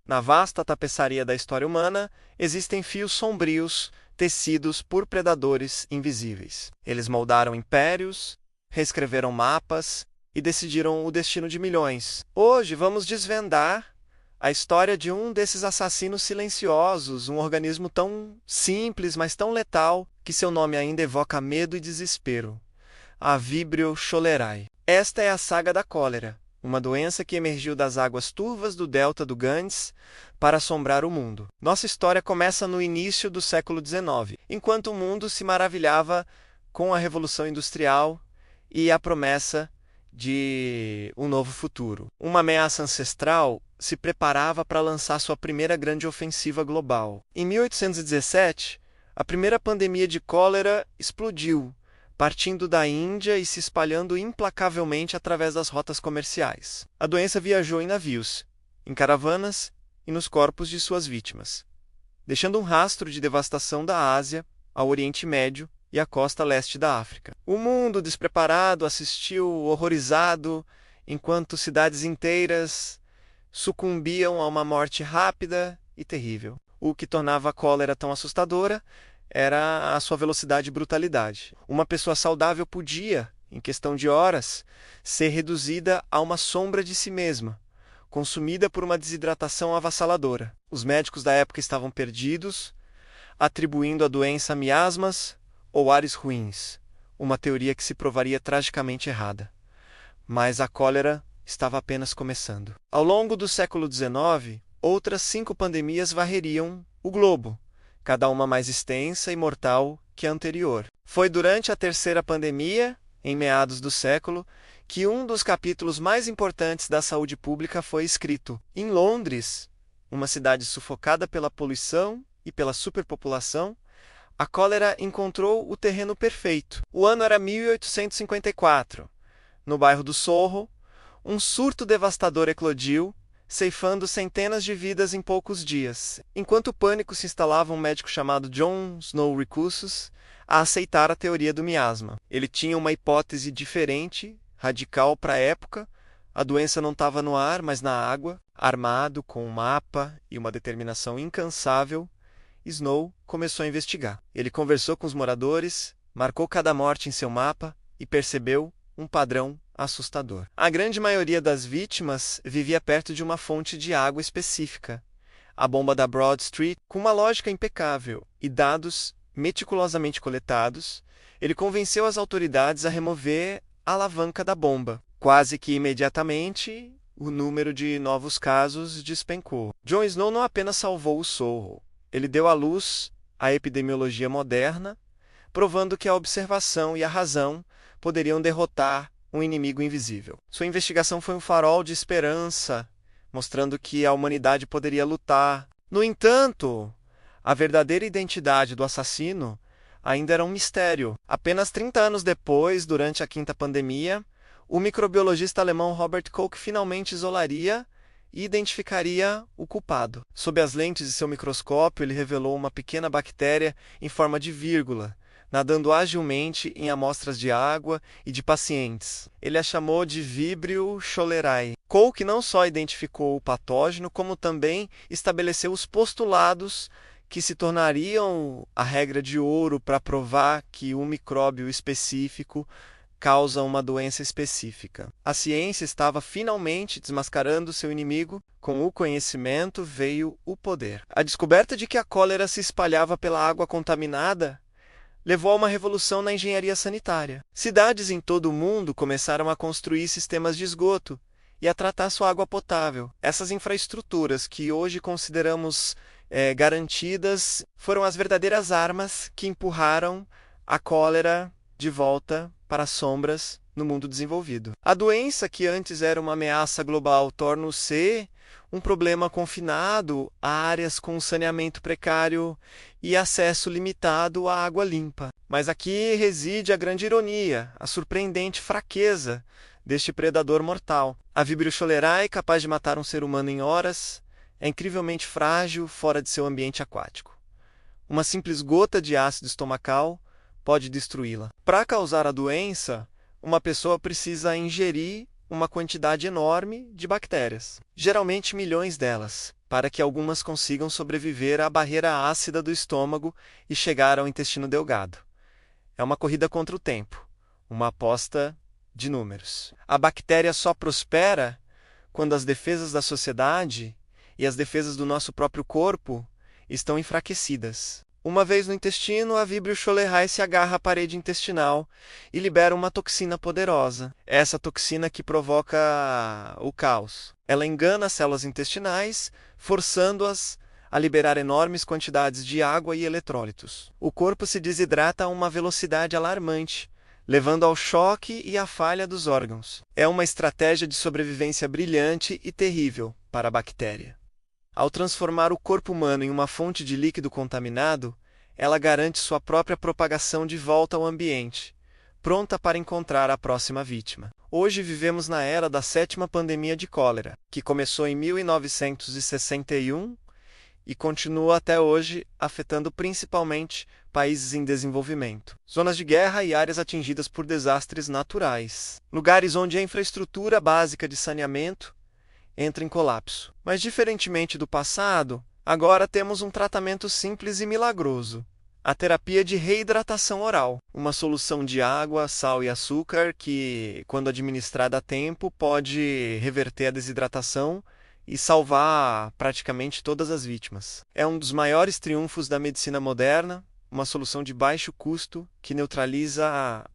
Na vasta tapeçaria da história humana, existem fios sombrios tecidos por predadores invisíveis. Eles moldaram impérios, reescreveram mapas e decidiram o destino de milhões. Hoje vamos desvendar a história de um desses assassinos silenciosos, um organismo tão simples, mas tão letal, que seu nome ainda evoca medo e desespero: a Vibrio cholerae. Esta é a saga da cólera, uma doença que emergiu das águas turvas do delta do Ganges para assombrar o mundo. Nossa história começa no início do século XIX, enquanto o mundo se maravilhava com a Revolução Industrial e a promessa de um novo futuro. Uma ameaça ancestral se preparava para lançar sua primeira grande ofensiva global. Em 1817, a primeira pandemia de cólera explodiu, partindo da Índia e se espalhando implacavelmente através das rotas comerciais. A doença viajou em navios, em caravanas e nos corpos de suas vítimas, deixando um rastro de devastação da Ásia ao Oriente Médio e à costa leste da África. O mundo despreparado assistiu horrorizado enquanto cidades inteiras sucumbiam a uma morte rápida e terrível. O que tornava a cólera tão assustadora era a sua velocidade e brutalidade. Uma pessoa saudável podia, em questão de horas, ser reduzida a uma sombra de si mesma, consumida por uma desidratação avassaladora. Os médicos da época estavam perdidos, atribuindo a doença a miasmas ou ares ruins, uma teoria que se provaria tragicamente errada. Mas a cólera estava apenas começando. Ao longo do século XIX, outras 5 pandemias varreriam o globo, cada uma mais extensa e mortal que a anterior. Foi durante a terceira pandemia, em meados do século, que um dos capítulos mais importantes da saúde pública foi escrito. Em Londres, uma cidade sufocada pela poluição e pela superpopulação, a cólera encontrou o terreno perfeito. O ano era 1854. No bairro do Soho, um surto devastador eclodiu, ceifando centenas de vidas em poucos dias. Enquanto o pânico se instalava, um médico chamado John Snow Recursos a aceitar a teoria do miasma. Ele tinha uma hipótese diferente, radical para a época. A doença não estava no ar, mas na água. Armado com um mapa e uma determinação incansável, Snow começou a investigar. Ele conversou com os moradores, marcou cada morte em seu mapa e percebeu um padrão assustador. A grande maioria das vítimas vivia perto de uma fonte de água específica, a bomba da Broad Street. Com uma lógica impecável e dados meticulosamente coletados, ele convenceu as autoridades a remover a alavanca da bomba. Quase que imediatamente, o número de novos casos despencou. John Snow não apenas salvou o Soho, ele deu à luz a epidemiologia moderna, provando que a observação e a razão poderiam derrotar um inimigo invisível. Sua investigação foi um farol de esperança, mostrando que a humanidade poderia lutar. No entanto, a verdadeira identidade do assassino ainda era um mistério. Apenas 30 anos depois, durante a quinta pandemia, o microbiologista alemão Robert Koch finalmente isolaria e identificaria o culpado. Sob as lentes de seu microscópio, ele revelou uma pequena bactéria em forma de vírgula, nadando agilmente em amostras de água e de pacientes. Ele a chamou de Vibrio cholerae. Koch não só identificou o patógeno, como também estabeleceu os postulados que se tornariam a regra de ouro para provar que um micróbio específico causa uma doença específica. A ciência estava finalmente desmascarando seu inimigo. Com o conhecimento veio o poder. A descoberta de que a cólera se espalhava pela água contaminada levou a uma revolução na engenharia sanitária. Cidades em todo o mundo começaram a construir sistemas de esgoto e a tratar sua água potável. Essas infraestruturas que hoje consideramos garantidas foram as verdadeiras armas que empurraram a cólera de volta para as sombras no mundo desenvolvido. A doença, que antes era uma ameaça global, torna-se um problema confinado a áreas com saneamento precário e acesso limitado à água limpa. Mas aqui reside a grande ironia, a surpreendente fraqueza deste predador mortal. A Vibrio cholerae, capaz de matar um ser humano em horas, é incrivelmente frágil fora de seu ambiente aquático. Uma simples gota de ácido estomacal pode destruí-la. Para causar a doença, uma pessoa precisa ingerir uma quantidade enorme de bactérias, geralmente milhões delas. para que algumas consigam sobreviver à barreira ácida do estômago e chegar ao intestino delgado. É uma corrida contra o tempo, uma aposta de números. A bactéria só prospera quando as defesas da sociedade e as defesas do nosso próprio corpo estão enfraquecidas. Uma vez no intestino, a Vibrio cholerae se agarra à parede intestinal e libera uma toxina poderosa. Essa toxina que provoca o caos. Ela engana as células intestinais, forçando-as a liberar enormes quantidades de água e eletrólitos. O corpo se desidrata a uma velocidade alarmante, levando ao choque e à falha dos órgãos. É uma estratégia de sobrevivência brilhante e terrível para a bactéria. Ao transformar o corpo humano em uma fonte de líquido contaminado, ela garante sua própria propagação de volta ao ambiente, pronta para encontrar a próxima vítima. Hoje vivemos na era da 7ª pandemia de cólera, que começou em 1961 e continua até hoje, afetando principalmente países em desenvolvimento, zonas de guerra e áreas atingidas por desastres naturais, lugares onde a infraestrutura básica de saneamento entra em colapso. Mas, diferentemente do passado, agora temos um tratamento simples e milagroso: a terapia de reidratação oral, uma solução de água, sal e açúcar que, quando administrada a tempo, pode reverter a desidratação e salvar praticamente todas as vítimas. É um dos maiores triunfos da medicina moderna, uma solução de baixo custo que neutraliza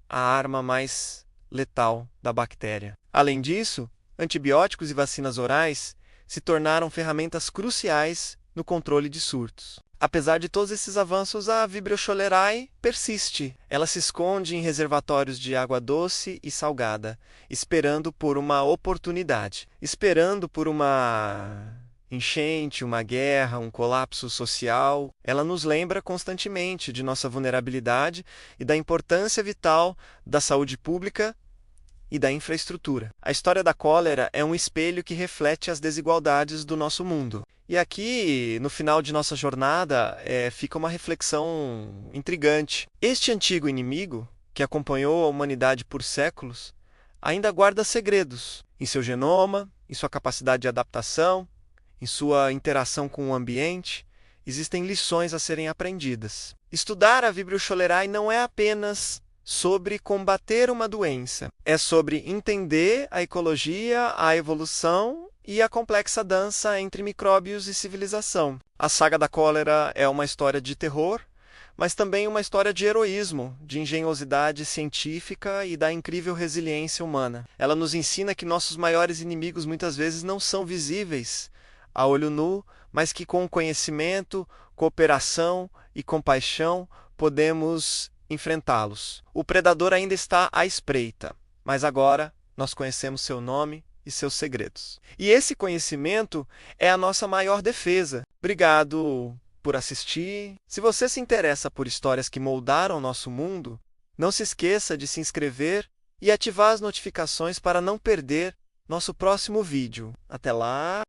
a arma mais letal da bactéria. Além disso, antibióticos e vacinas orais se tornaram ferramentas cruciais no controle de surtos. Apesar de todos esses avanços, a Vibrio cholerae persiste. Ela se esconde em reservatórios de água doce e salgada, esperando por uma oportunidade, esperando por uma enchente, uma guerra, um colapso social. Ela nos lembra constantemente de nossa vulnerabilidade e da importância vital da saúde pública e da infraestrutura. A história da cólera é um espelho que reflete as desigualdades do nosso mundo. E aqui, no final de nossa jornada, fica uma reflexão intrigante. Este antigo inimigo, que acompanhou a humanidade por séculos, ainda guarda segredos em seu genoma, em sua capacidade de adaptação, em sua interação com o ambiente. Existem lições a serem aprendidas. Estudar a Vibrio cholerae não é apenas sobre combater uma doença. É sobre entender a ecologia, a evolução e a complexa dança entre micróbios e civilização. A saga da cólera é uma história de terror, mas também uma história de heroísmo, de engenhosidade científica e da incrível resiliência humana. Ela nos ensina que nossos maiores inimigos muitas vezes não são visíveis a olho nu, mas que com conhecimento, cooperação e compaixão podemos enfrentá-los. O predador ainda está à espreita, mas agora nós conhecemos seu nome e seus segredos. E esse conhecimento é a nossa maior defesa. Obrigado por assistir. Se você se interessa por histórias que moldaram nosso mundo, não se esqueça de se inscrever e ativar as notificações para não perder nosso próximo vídeo. Até lá!